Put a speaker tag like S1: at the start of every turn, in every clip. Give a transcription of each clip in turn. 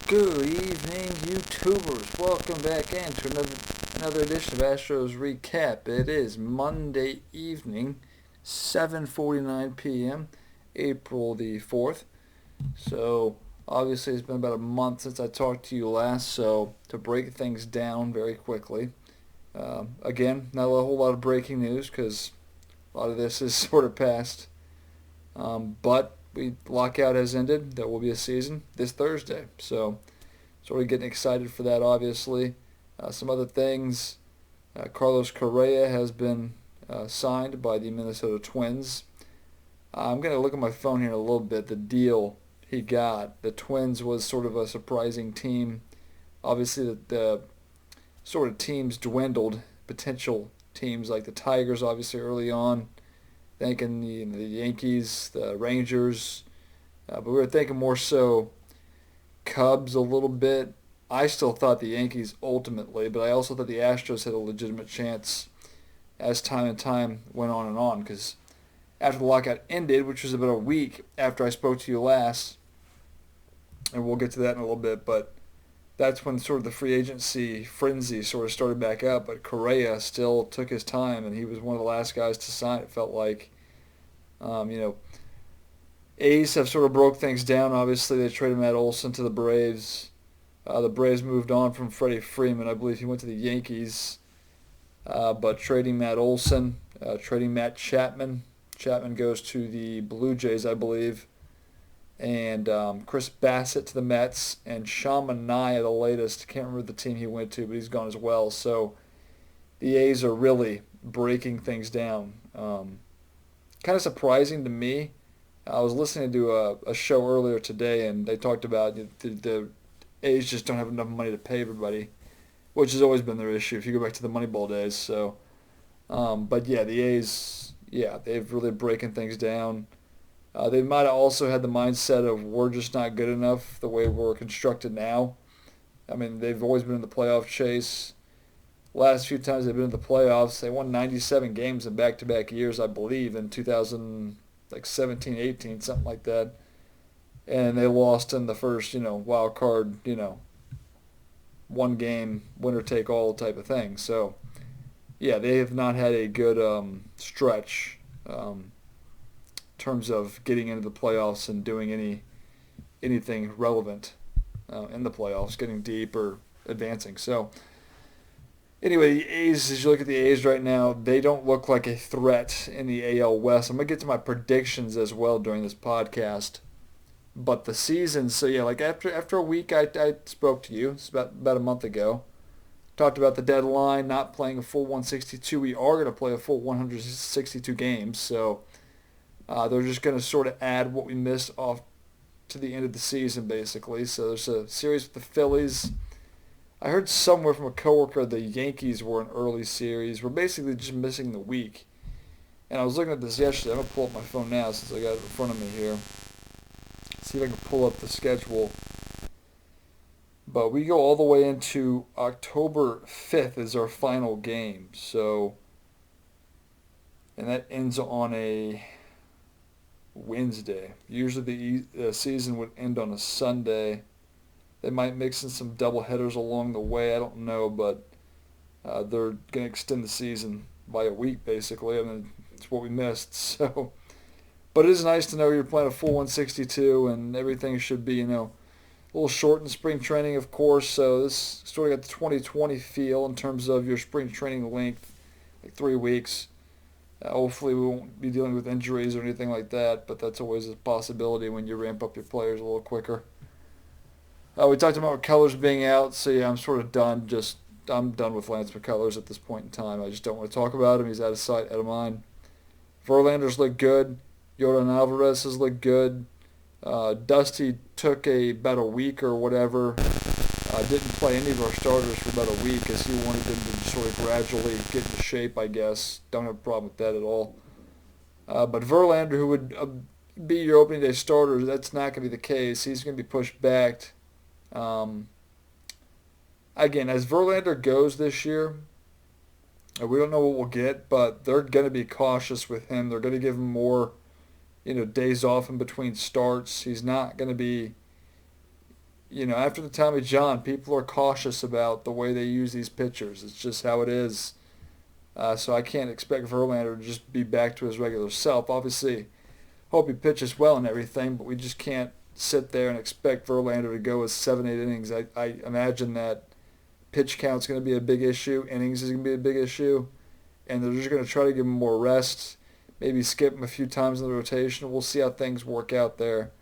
S1: Good evening, YouTubers. Welcome back into another edition of Astros Recap. It is Monday evening, 7:49 p.m., April the 4th. So, obviously, it's been about a month since I talked to you last, so to break things down very quickly. Again, not a whole lot of breaking news because a lot of this is sort of past. But lockout has ended. There will be a season this Thursday. So sort of getting excited for that, obviously. Some other things. Carlos Correa has been signed by the Minnesota Twins. I'm going to look at my phone here in a little bit. The deal he got. The Twins was sort of a surprising team. Obviously, the sort of teams dwindled. Potential teams like the Tigers, obviously, early on. Thinking the Yankees, the Rangers, but we were thinking more so Cubs a little bit. I still thought the Yankees ultimately, but I also thought the Astros had a legitimate chance as time and time went on and on. Because after the lockout ended, which was about a week after I spoke to you last, and we'll get to that in a little bit, but that's when sort of the free agency frenzy sort of started back up. But Correa still took his time, and he was one of the last guys to sign. It felt like, you know, A's have sort of broke things down. Obviously, they traded Matt Olson to the Braves. The Braves moved on from Freddie Freeman. I believe he went to the Yankees. But trading Matt Olson, trading Matt Chapman. Chapman goes to the Blue Jays, I believe. And Chris Bassett to the Mets. And Sean Manaea, the latest. Can't remember the team he went to, but he's gone as well. So the A's are really breaking things down. Kind of surprising to me. I was listening to a show earlier today, and they talked about the A's just don't have enough money to pay everybody, which has always been their issue if you go back to the Moneyball days. So, but yeah, the A's, yeah, they've really breaking things down. They might have also had the mindset of we're just not good enough the way we're constructed now. I mean, they've always been in the playoff chase. Last few times they've been in the playoffs, they won 97 games in back-to-back years, I believe, in 2000, like 17, 18, something like that. And they lost in the first, wild card, one game, winner take all type of thing. So, yeah, they have not had a good stretch in terms of getting into the playoffs and doing anything relevant in the playoffs, getting deep or advancing. So, anyway, the A's, as you look at the A's right now, they don't look like a threat in the AL West. I'm going to get to my predictions as well during this podcast. But the season, so yeah, like after a week, I spoke to you. It's about a month ago. Talked about the deadline, not playing a full 162. We are going to play a full 162 games. So they're just going to sort of add what we missed off to the end of the season, basically. So there's a series with the Phillies. I heard somewhere from a coworker the Yankees were an early series. We're basically just missing the week. And I was looking at this yesterday. I'm going to pull up my phone now since I got it in front of me here. See if I can pull up the schedule. But we go all the way into October 5th is our final game. So, and that ends on a Wednesday. Usually the season would end on a Sunday. They might mix in some double headers along the way. I don't know, but they're going to extend the season by a week, basically. I mean, it's what we missed. So, but it is nice to know you're playing a full 162, and everything should be, a little short in spring training, of course. So this sort of got the 2020 feel in terms of your spring training length, like 3 weeks. Hopefully we won't be dealing with injuries or anything like that, but that's always a possibility when you ramp up your players a little quicker. We talked about McCullers being out, so yeah, I'm sort of done. I'm done with Lance McCullers at this point in time. I just don't want to talk about him. He's out of sight, out of mind. Verlander's looked good. Yordan Alvarez has looked good. Dusty took about a week or whatever. Didn't play any of our starters for about a week as he wanted them to sort of gradually get into shape, I guess. Don't have a problem with that at all. But Verlander, who would be your opening day starter, that's not going to be the case. He's going to be pushed back. Again, as Verlander goes this year, we don't know what we'll get, but they're going to be cautious with him. They're going to give him more, days off in between starts. He's not going to be, after the Tommy John, people are cautious about the way they use these pitchers. It's just how it is. So I can't expect Verlander to just be back to his regular self. Obviously, hope he pitches well and everything, but we just can't sit there and expect Verlander to go with 7, 8 innings. I imagine that pitch count's going to be a big issue. Innings is going to be a big issue. And they're just going to try to give him more rest. Maybe skip him a few times in the rotation. We'll see how things work out there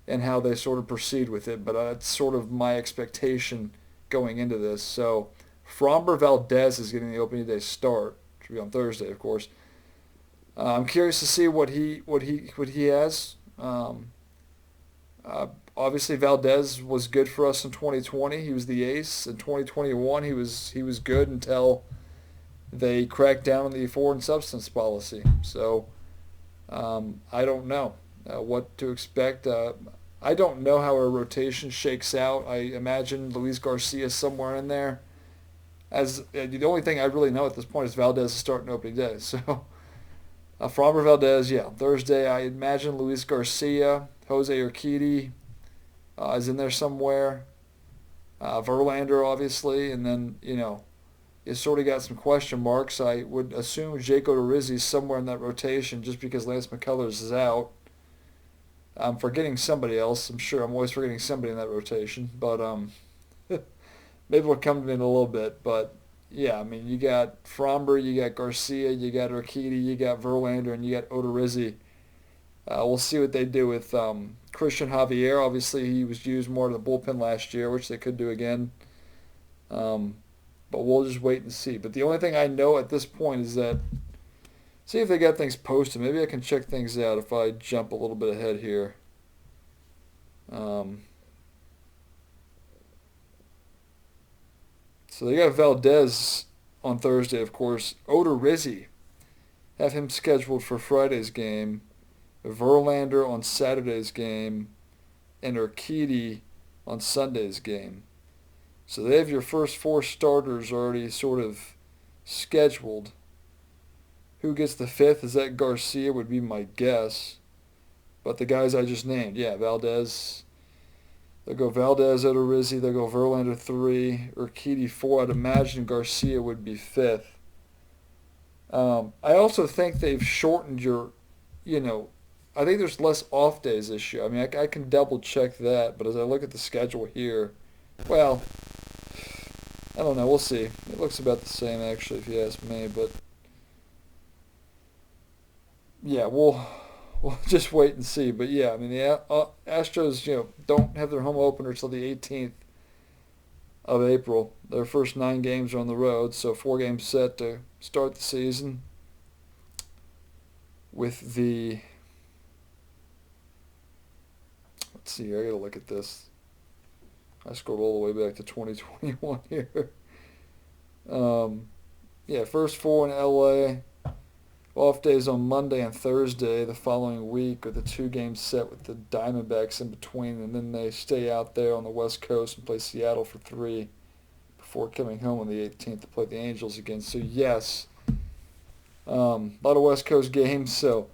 S1: and how they sort of proceed with it. But that's sort of my expectation going into this. So Framber Valdez is getting the opening day start, which will be on Thursday, of course. I'm curious to see what he has. Obviously, Valdez was good for us in 2020. He was the ace. In 2021, he was good until they cracked down on the foreign substance policy. So I don't know what to expect. I don't know how our rotation shakes out. I imagine Luis Garcia somewhere in there. The only thing I really know at this point is Valdez is starting opening day. So Framber Valdez, yeah. Thursday, I imagine Luis Garcia, Jose Urquidy is in there somewhere. Verlander, obviously, and then, you sort of got some question marks. I would assume Jake Odorizzi's somewhere in that rotation just because Lance McCullers is out. I'm forgetting somebody else. I'm sure I'm always forgetting somebody in that rotation. But maybe it'll come to me in a little bit. But, yeah, I mean, you got Framber, you got Garcia, you got Urquidy, you got Verlander, and you got Odorizzi. We'll see what they do with Christian Javier. Obviously, he was used more in the bullpen last year, which they could do again. But we'll just wait and see. But the only thing I know at this point is that, see if they got things posted. Maybe I can check things out if I jump a little bit ahead here. So they got Valdez on Thursday, of course. Odorizzi, have him scheduled for Friday's game. Verlander on Saturday's game. And Urquidy on Sunday's game. So they have your first 4 starters already sort of scheduled. Who gets the 5th? Is that Garcia would be my guess. But the guys I just named, yeah, Valdez. They'll go Valdez, Odorizzi. They'll go Verlander 3, Urquidy 4. I'd imagine Garcia would be 5th. I also think they've shortened I think there's less off days this year. I mean, I can double check that, but as I look at the schedule here, well, I don't know. We'll see. It looks about the same, actually, if you ask me. But yeah, we'll just wait and see. But yeah, I mean, the Astros, don't have their home opener until the 18th of April. Their first 9 games are on the road, so 4 games set to start the season. With the, let's see here. I gotta look at this. I scrolled all the way back to 2021 here. First 4 in LA. Off days on Monday and Thursday the following week with a 2-game set with the Diamondbacks in between. And then they stay out there on the West Coast and play Seattle for 3 before coming home on the 18th to play the Angels again. So, yes, a lot of West Coast games. So,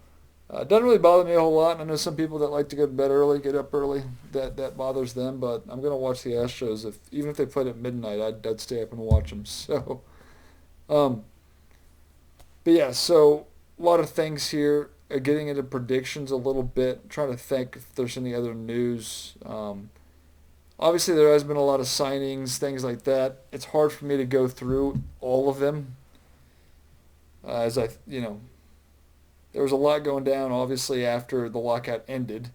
S1: it doesn't really bother me a whole lot. I know some people that like to go to bed early, get up early. That bothers them, but I'm going to watch the Astros. Even if they played at midnight, I'd stay up and watch them. So, but yeah, so a lot of things here. Getting into predictions a little bit. Trying to think if there's any other news. Obviously, there has been a lot of signings, things like that. It's hard for me to go through all of them. There was a lot going down, obviously, after the lockout ended.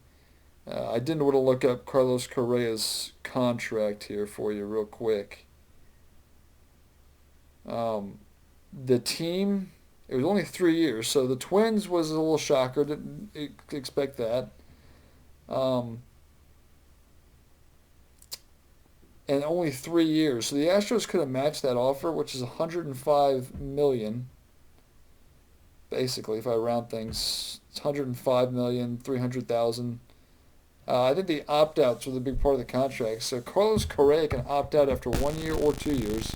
S1: I didn't want to look up Carlos Correa's contract here for you real quick. The team, it was only 3 years, so the Twins was a little shocker. Didn't expect that. And only 3 years. So the Astros could have matched that offer, which is $105 million. Basically, if I round things, it's $105,300,000. I think the opt-outs were the big part of the contract. So Carlos Correa can opt out after 1 year or 2 years.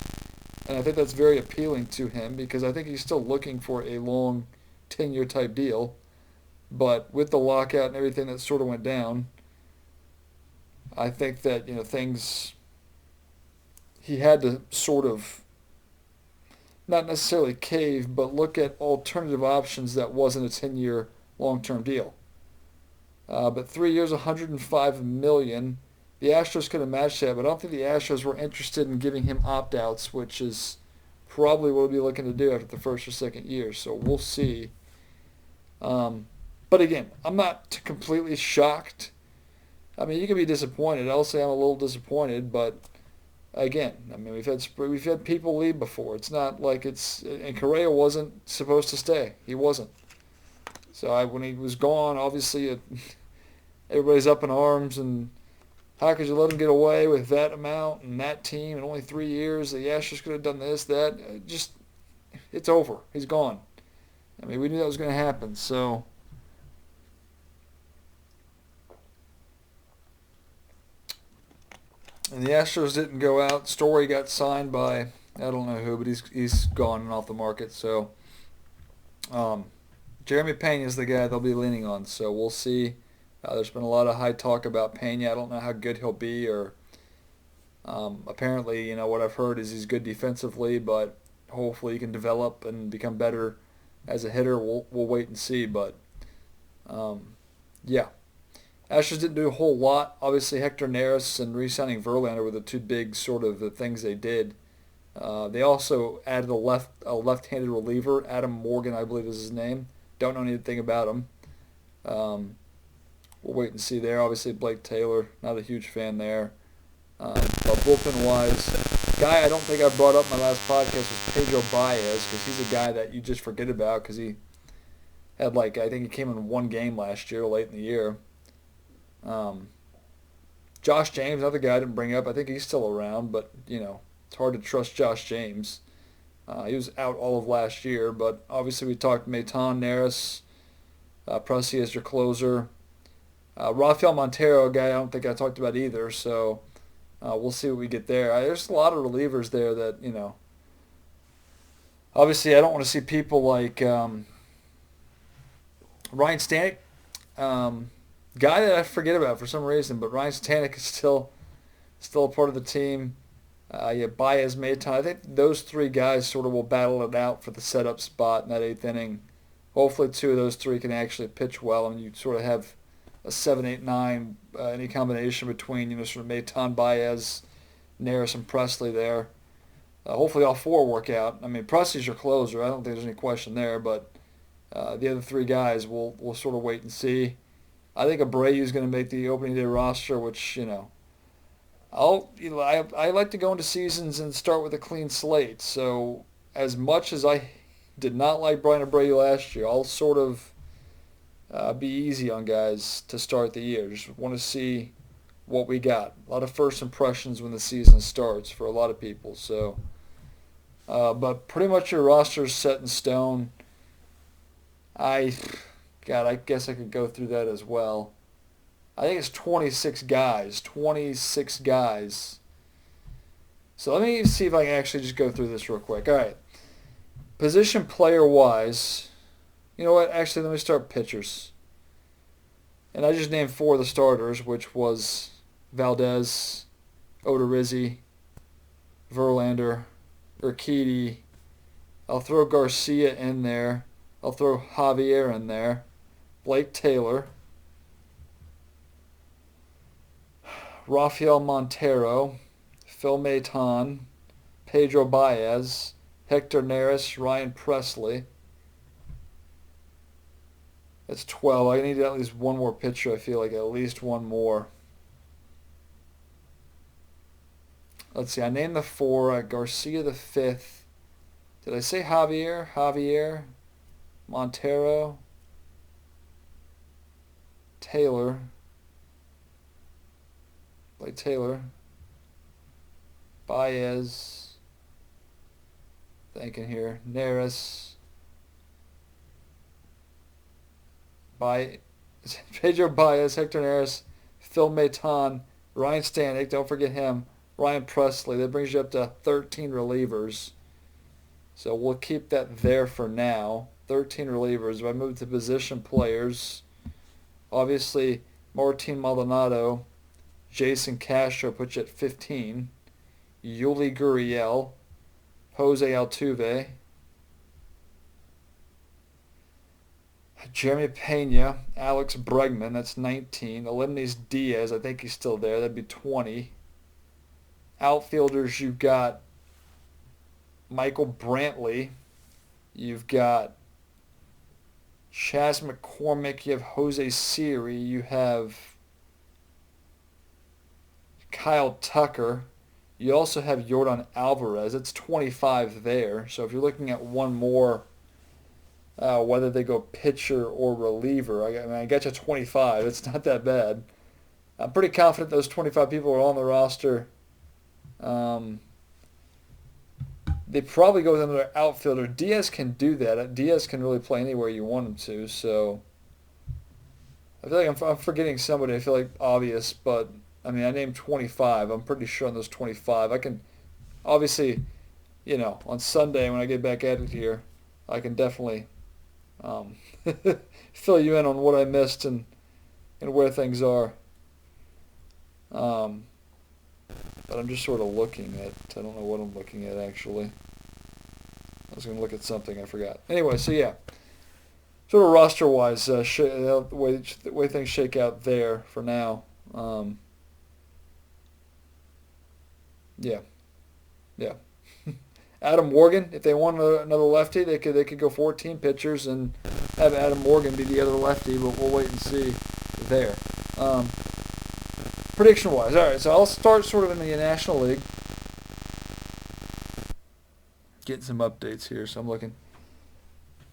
S1: And I think that's very appealing to him because I think he's still looking for a long 10-year type deal. But with the lockout and everything that sort of went down, I think that, things, he had to sort of not necessarily cave, but look at alternative options that wasn't a 10-year long-term deal. But 3 years, 105 million. The Astros could have matched that, but I don't think the Astros were interested in giving him opt-outs, which is probably what we'll be looking to do after the first or second year. So we'll see. But again, I'm not completely shocked. I mean, you can be disappointed. I'll say I'm a little disappointed, but again, I mean, we've had people leave before. It's not like and Correa wasn't supposed to stay. He wasn't. So when he was gone, obviously everybody's up in arms, and how could you let him get away with that amount and that team in only 3 years? The Astros could have done this, that. Just, it's over. He's gone. I mean, we knew that was going to happen. So, and the Astros didn't go out. Story got signed by I don't know who, but he's gone and off the market. So, Jeremy Pena is the guy they'll be leaning on. So we'll see. There's been a lot of high talk about Pena. I don't know how good he'll be, or apparently, what I've heard is he's good defensively, but hopefully he can develop and become better as a hitter. We'll wait and see, but yeah. Astros didn't do a whole lot. Obviously, Hector Neris and re-signing Verlander were the two big sort of the things they did. They also added a left-handed reliever, Adam Morgan, I believe is his name. Don't know anything about him. We'll wait and see there. Obviously, Blake Taylor, not a huge fan there. But bullpen-wise, guy I don't think I brought up in my last podcast was Pedro Baez, because he's a guy that you just forget about because he had I think he came in one game last year, late in the year. Josh James, another guy I didn't bring up. I think he's still around, but, it's hard to trust Josh James. He was out all of last year, but obviously we talked Maton, Neris, Pressey as your closer. Rafael Montero, a guy I don't think I talked about either, so we'll see what we get there. There's a lot of relievers there that, obviously I don't want to see people like Ryan Stanek, guy that I forget about for some reason, but Ryan Stanek is still a part of the team. Baez, Maton. I think those three guys sort of will battle it out for the setup spot in that eighth inning. Hopefully two of those three can actually pitch well, and you sort of have a 7, 8, 9, any combination between, sort of Maton, Baez, Neris, and Presley there. Hopefully all four work out. I mean, Presley's your closer. I don't think there's any question there, but the other three guys, we'll sort of wait and see. I think Abreu's going to make the opening day roster, which, I like to go into seasons and start with a clean slate. So as much as I did not like Brian Abreu last year, I'll sort of be easy on guys to start the year. Just want to see what we got. A lot of first impressions when the season starts for a lot of people. So, but pretty much your roster is set in stone. I guess I could go through that as well. I think it's 26 guys. 26 guys. So let me see if I can actually just go through this real quick. All right. Position player-wise, you know what? Actually, let me start pitchers. And I just named 4 of the starters, which was Valdez, Odorizzi, Verlander, Urquidy. I'll throw Garcia in there. I'll throw Javier in there. Blake Taylor. Rafael Montero. Phil Maton. Pedro Baez. Hector Neris. Ryan Presley. That's 12. I need at least one more pitcher. I feel like at least one more. Let's see. I named the 4. Garcia the 5th. Did I say Javier? Javier. Montero. Taylor. Blake Taylor. Baez. Thinking here. Neris. Pedro Baez, Hector Neris, Phil Maton, Ryan Stanek, don't forget him, Ryan Presley. That brings you up to 13 relievers. So we'll keep that there for now. 13 relievers. If I move to position players, obviously Martin Maldonado, Jason Castro puts you at 15. Yuli Gurriel, Jose Altuve, Jeremy Pena, Alex Bregman, that's 19. Elimines Diaz, I think he's still there, that'd be 20. Outfielders, you've got Michael Brantley, you've got Chas McCormick, you have Jose Siri, you have Kyle Tucker, you also have Yordan Alvarez. It's 25 there. So if you're looking at one more, whether they go pitcher or reliever, I got you 25. It's not that bad. I'm pretty confident those 25 people are on the roster. They probably go with another outfielder. Diaz can do that. Diaz can really play anywhere you want him to. So I feel like I'm forgetting somebody. I feel like obvious, but I mean, I named 25. I'm pretty sure on those 25. I can, obviously, on Sunday when I get back at it here, I can definitely um, fill you in on what I missed and where things are. Um, but I'm just sort of looking at, I don't know what I'm looking at actually. I was going to look at something, I forgot. Anyway, so yeah. Sort of roster-wise, the way things shake out there for now. Yeah, yeah. Adam Morgan, if they want another lefty, they could go 14 pitchers and have Adam Morgan be the other lefty, but we'll wait and see there. Prediction-wise, all right, so I'll start sort of in the National League. Getting some updates here, so I'm looking.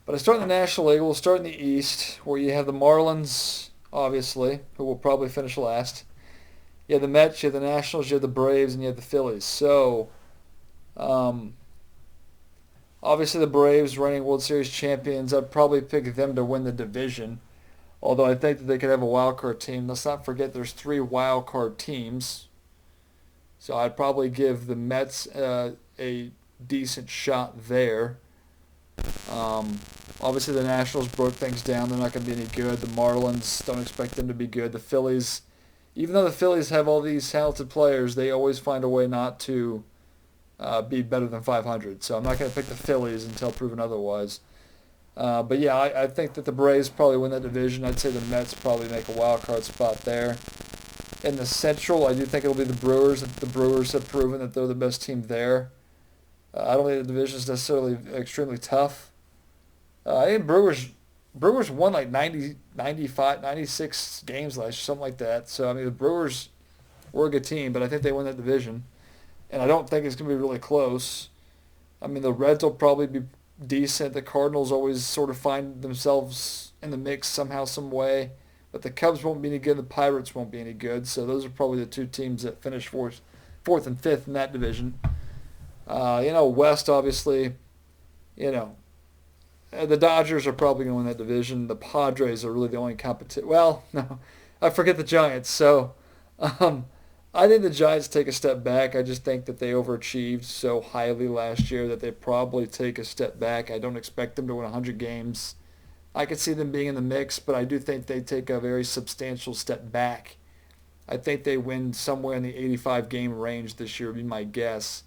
S1: But I start in the National League. We'll start in the East, where you have the Marlins, obviously, who will probably finish last. You have the Mets, you have the Nationals, you have the Braves, and you have the Phillies. So, obviously the Braves, reigning World Series champions, I'd probably pick them to win the division. Although I think that they could have a wild card team. Let's not forget there's 3 wild card teams. So I'd probably give the Mets a decent shot there. Obviously the Nationals broke things down. They're not going to be any good. The Marlins, don't expect them to be good. The Phillies, even though the Phillies have all these talented players, they always find a way not to be better than 500. So I'm not going to pick the Phillies until proven otherwise. But yeah, I think that the Braves probably win that division. I'd say the Mets probably make a wild card spot there. In the Central, I do think it'll be the Brewers. The Brewers have proven that they're the best team there. I don't think the division is necessarily extremely tough. I think Brewers won like 90, 95, 96 games last year, something like that. So, I mean, the Brewers were a good team, but I think they win that division. And I don't think it's going to be really close. I mean, the Reds will probably be decent. The Cardinals always sort of find themselves in the mix somehow, some way. But the Cubs won't be any good. The Pirates won't be any good. So those are probably the 2 teams that finish fourth and fifth in that division. West, obviously, the Dodgers are probably going to win that division. The Padres are really the only competition. Well, no, I forget the Giants. So I think the Giants take a step back. I just think that they overachieved so highly last year that they probably take a step back. I don't expect them to win 100 games. I could see them being in the mix, but I do think they take a very substantial step back. I think they win somewhere in the 85 game range this year would be my guess.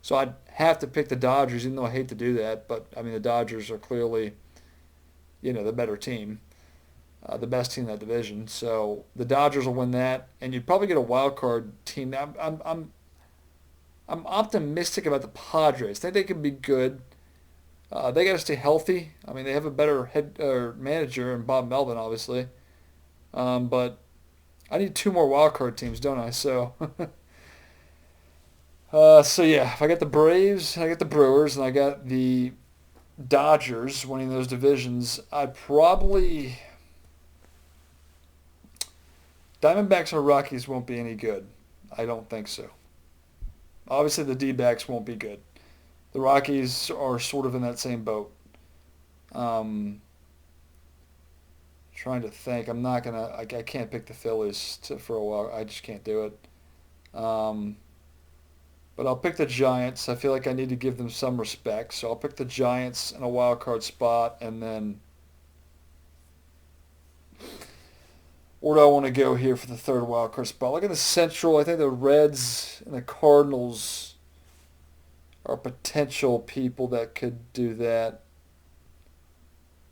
S1: So I'd have to pick the Dodgers, even though I hate to do that. But, I mean, the Dodgers are clearly, the better team, the best team in that division. So the Dodgers will win that, and you'd probably get a wild card team. I'm optimistic about the Padres. I think they can be good. They got to stay healthy. I mean, they have a better head manager in Bob Melvin, obviously. But I need 2 more wild card teams, don't I? So... So yeah, if I got the Braves, I got the Brewers, and I got the Dodgers winning those divisions, I'd probably... Diamondbacks or Rockies won't be any good. I don't think so. Obviously, the D-backs won't be good. The Rockies are sort of in that same boat. Trying to think. I'm not going to... I can't pick the Phillies for a while. I just can't do it. But I'll pick the Giants. I feel like I need to give them some respect. So I'll pick the Giants in a wild card spot. And then Where do I want to go here for the third wild card spot? Look at the Central. I think the Reds and the Cardinals are potential people that could do that.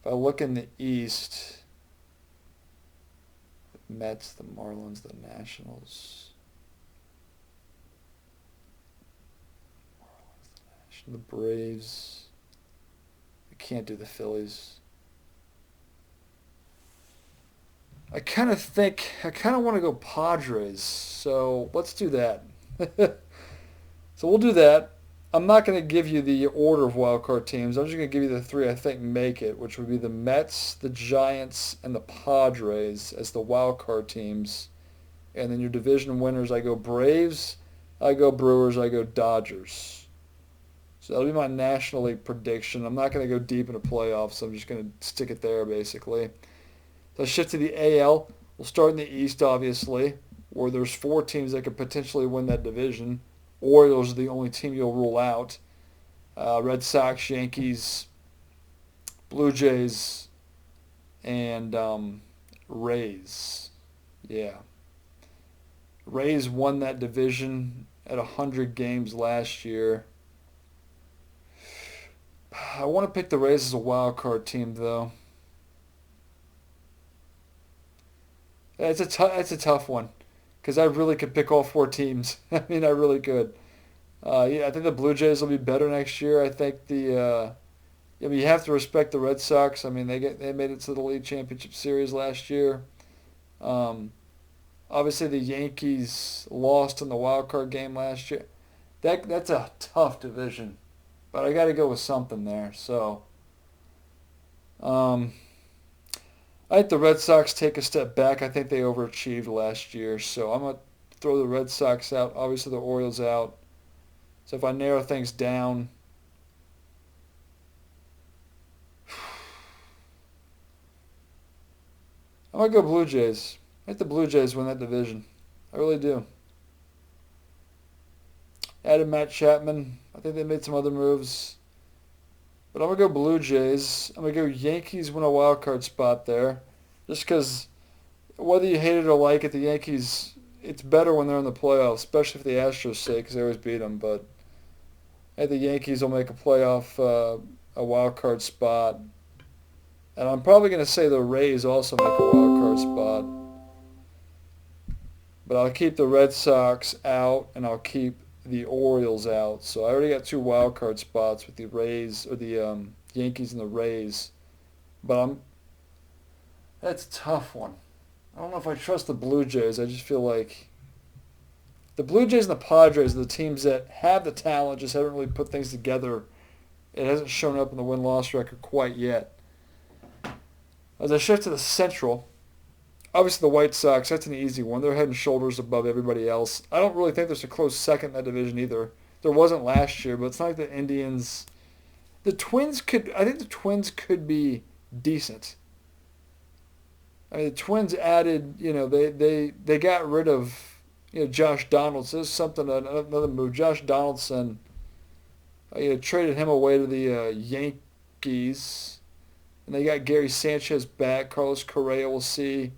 S1: If I look in the East, the Mets, the Marlins, the Nationals, the Braves. I can't do the Phillies. I kind of want to go Padres. So let's do that. So we'll do that. I'm not going to give you the order of wildcard teams. I'm just going to give you the three I think make it, which would be the Mets, the Giants, and the Padres as the wildcard teams. And then your division winners, I go Braves, I go Brewers, I go Dodgers. So that'll be my National League prediction. I'm not going to go deep into playoffs, so I'm just going to stick it there basically. So let's shift to the AL. We'll start in the East, obviously, where there's four teams that could potentially win that division. Orioles are the only team you'll rule out. Red Sox, Yankees, Blue Jays, and Rays. Yeah. Rays won that division at 100 games last year. I want to pick the Rays as a wild card team, though. It's a tough one because I really could pick all four teams. I mean, I really could. Yeah, I think the Blue Jays will be better next year. I think I mean, you have to respect the Red Sox. I mean, they made it to the League Championship Series last year. Um, Obviously, the Yankees lost in the wild card game last year. That's a tough division, but I got to go with something there. So, um, I think the Red Sox take a step back. I think they overachieved last year, so I'm gonna throw the Red Sox out. Obviously, the Orioles out. So if I narrow things down, I'm gonna go Blue Jays. I think the Blue Jays win that division. I really do. Added Matt Chapman. I think they made some other moves. But I'm going to go Blue Jays. I'm going to go Yankees win a wild card spot there. Just because whether you hate it or like it, the Yankees, it's better when they're in the playoffs, especially for the Astros' sake because they always beat them. But I think the Yankees will make a playoff, a wild card spot. And I'm probably going to say the Rays also make a wild card spot. But I'll keep the Red Sox out, and I'll keep the Orioles out. So I already got two wild card spots with the Rays or the Yankees and the Rays. But that's a tough one. I don't know if I trust the Blue Jays. I just feel like the Blue Jays and the Padres are the teams that have the talent, just haven't really put things together. It hasn't shown up in the win-loss record quite yet. As I shift to the Central, obviously the White Sox, that's an easy one. They're head and shoulders above everybody else. I don't really think there's a close second in that division either. There wasn't last year, but it's not like the Indians. I think the Twins could be decent. I mean, the Twins added, they got rid of, Josh Donaldson. This is something, another move. Josh Donaldson, traded him away to the Yankees. And they got Gary Sanchez back. Carlos Correa, we'll see.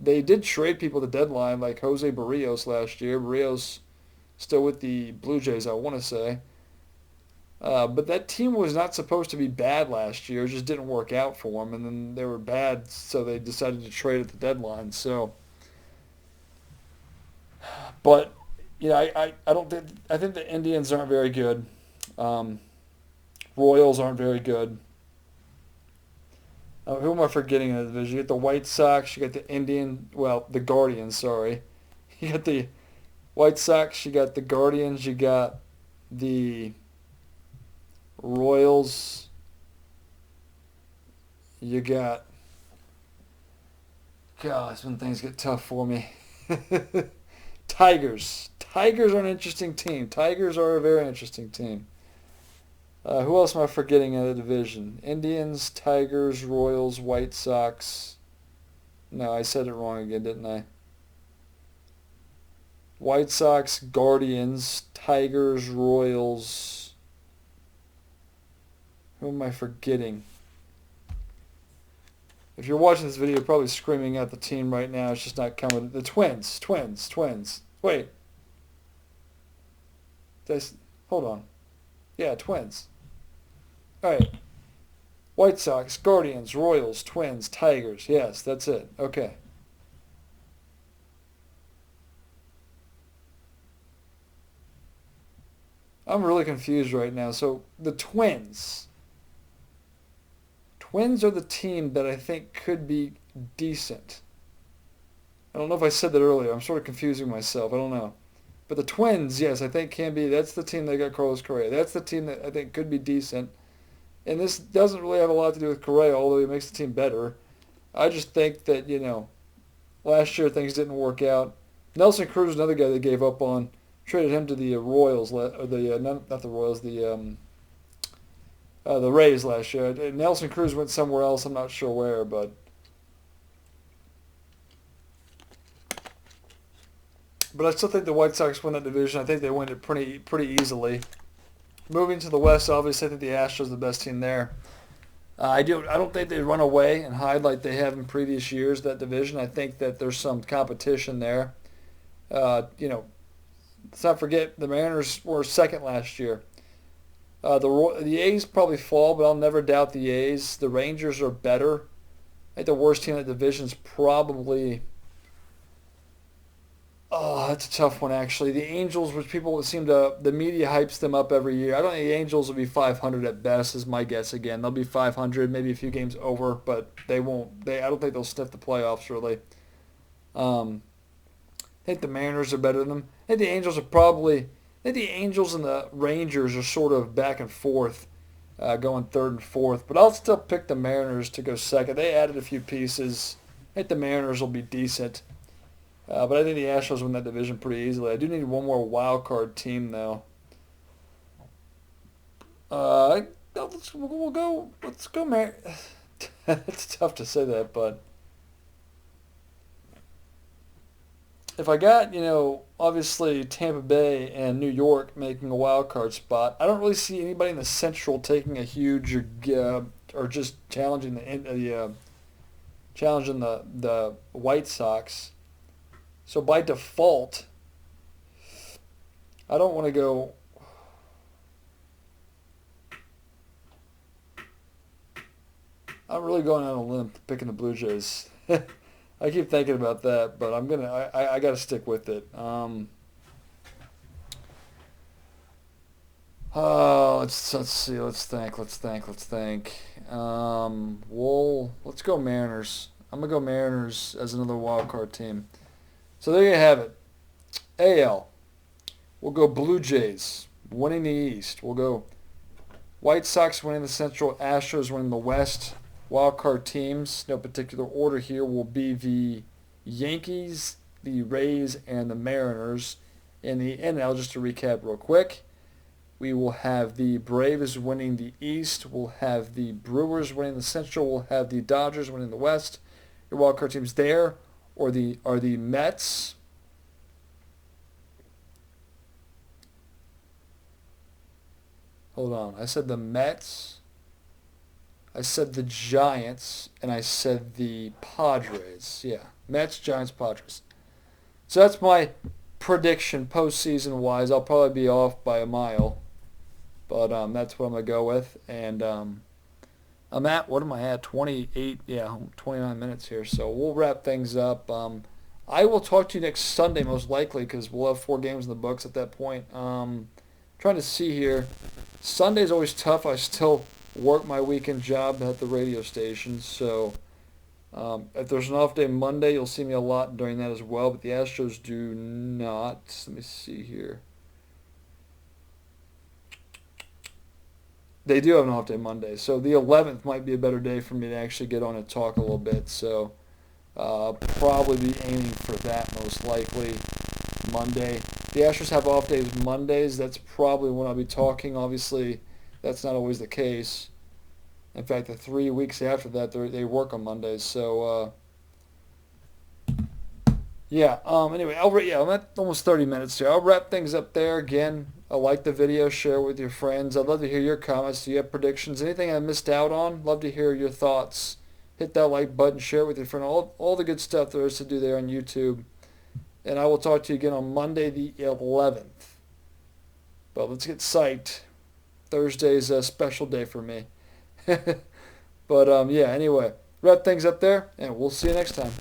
S1: They did trade people at the deadline, like Jose Barrios last year. Barrios still with the Blue Jays, I want to say. But that team was not supposed to be bad last year. It just didn't work out for them. And then they were bad, so they decided to trade at the deadline. So, but, I don't think, I think the Indians aren't very good. Royals aren't very good. Who am I forgetting in the division? You got the White Sox, you got the Guardians, sorry. You got the White Sox, you got the Guardians, you got the Royals, you got, God, that's when things get tough for me. Tigers. Tigers are an interesting team. Tigers are a very interesting team. Who else am I forgetting in the division? Indians, Tigers, Royals, White Sox. No, I said it wrong again, didn't I? White Sox, Guardians, Tigers, Royals. Who am I forgetting? If you're watching this video, you're probably screaming at the team right now. It's just not coming. The Twins. Wait. Hold on. Yeah, Twins. All right. White Sox, Guardians, Royals, Twins, Tigers. Yes, that's it. Okay. I'm really confused right now. So the Twins. Twins are the team that I think could be decent. I don't know if I said that earlier. I'm sort of confusing myself. I don't know. But the Twins, yes, I think can be. That's the team that got Carlos Correa. That's the team that I think could be decent. And this doesn't really have a lot to do with Correa, although he makes the team better. I just think that, last year things didn't work out. Nelson Cruz is another guy they gave up on. Traded him to the Royals, or the not the Royals, the Rays last year. Nelson Cruz went somewhere else. I'm not sure where, but I still think the White Sox win that division. I think they win it pretty easily. Moving to the West, obviously, I think the Astros are the best team there. I don't think they run away and hide like they have in previous years, that division. I think that there's some competition there. Let's not forget the Mariners were second last year. The A's probably fall, but I'll never doubt the A's. The Rangers are better. I think the worst team in the division is probably... Oh, that's a tough one, actually. The Angels, which people seem to... The media hypes them up every year. I don't think the Angels will be 500 at best, is my guess again. They'll be 500, maybe a few games over, but they won't... I don't think they'll sniff the playoffs, really. I think the Mariners are better than them. I think the Angels are probably... I think the Angels and the Rangers are sort of back and forth, going third and fourth. But I'll still pick the Mariners to go second. They added a few pieces. I think the Mariners will be decent. But I think the Astros win that division pretty easily. I do need one more wild card team, though. Let's go. It's tough to say that, but if I got, obviously Tampa Bay and New York making a wild card spot, I don't really see anybody in the Central taking a huge or just challenging the White Sox. So by default, I don't want to go. I'm really going on a limb picking the Blue Jays. I keep thinking about that, but I got to stick with it. Let's see. Let's think. Let's go Mariners. I'm gonna go Mariners as another wild card team. So there you have it. AL. We'll go Blue Jays winning the East. We'll go White Sox winning the Central, Astros winning the West. Wildcard teams, no particular order here, will be the Yankees, the Rays, and the Mariners. In the NL, just to recap real quick, we will have the Braves winning the East. We'll have the Brewers winning the Central. We'll have the Dodgers winning the West. Your wildcard teams there are the Mets. Hold on. I said the Mets. I said the Giants. And I said the Padres. Yeah. Mets, Giants, Padres. So that's my prediction postseason-wise. I'll probably be off by a mile. But that's what I'm going to go with. And I'm at, what am I at? 28, 29 minutes here. So we'll wrap things up. I will talk to you next Sunday most likely because we'll have 4 games in the books at that point. Trying to see here. Sunday's always tough. I still work my weekend job at the radio station. So if there's an off day Monday, you'll see me a lot during that as well. But the Astros do not. Let me see here. They do have an off day Monday. So the 11th might be a better day for me to actually get on and talk a little bit. So I'll probably be aiming for that most likely Monday. The Astros have off days Mondays. That's probably when I'll be talking. Obviously, that's not always the case. In fact, the 3 weeks after that, they work on Mondays. So, anyway, I'm at almost 30 minutes here. I'll wrap things up there. Again, like the video, share it with your friends. I'd love to hear your comments. Do you have predictions? Anything I missed out on? Love to hear your thoughts hit that like button, share it with your friend, all the good stuff there is to do there on YouTube. And I will talk to you again on Monday the 11th. But let's get psyched. Thursday's a special day for me. But yeah, anyway, wrap things up there, and we'll see you next time.